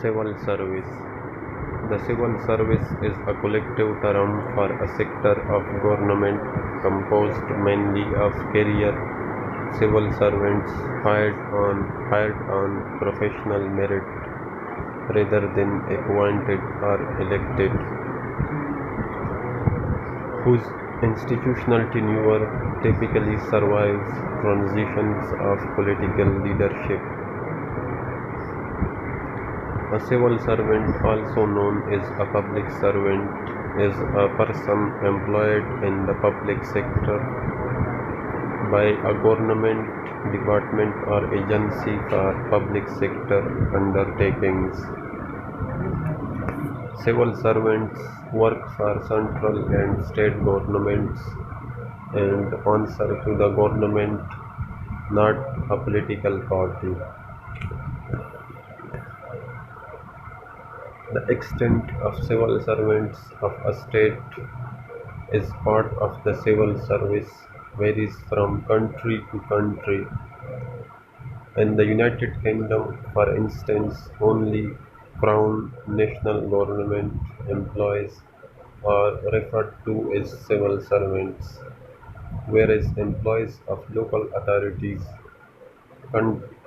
Civil service. The civil service is a collective term for a sector of government composed mainly of career civil servants hired on professional merit rather than appointed or elected, whose institutional tenure typically survives transitions of political leadership. A civil servant, also known as a public servant, is a person employed in the public sector by a government department or agency for public sector undertakings. Civil servants work for central and state governments and answer to the government, not a political party. The extent of civil servants of a state is part of the civil service varies from country to country. In the United Kingdom, for instance, only Crown national government employees are referred to as civil servants, whereas employees of local authorities,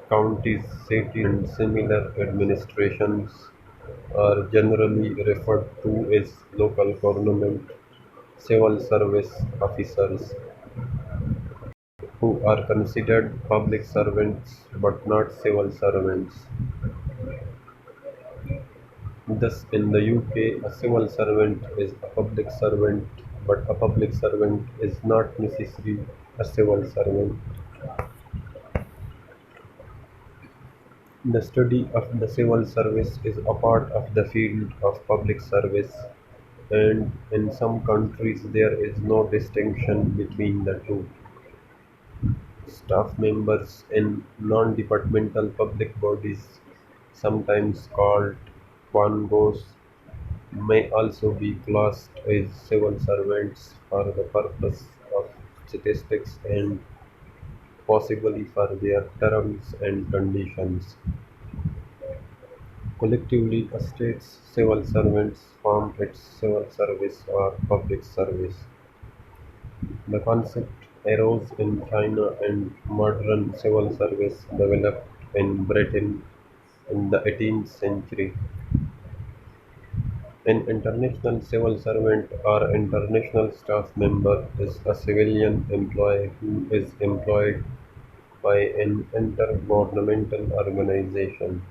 counties, cities, and similar administrations are generally referred to as local government civil service officers, who are considered public servants but not civil servants. Thus, in the UK, a civil servant is a public servant, but a public servant is not necessarily a civil servant. The study of the civil service is a part of the field of public service, and in some countries there is no distinction between the two. Staff members in non-departmental public bodies, sometimes called quangos, may also be classed as civil servants for the purpose of statistics and possibly for their terms and conditions. Collectively, a state's civil servants form its civil service or public service. The concept arose in China and modern civil service developed in Britain in the 18th century. An international civil servant or international staff member is a civilian employee who is employed by an intergovernmental organization.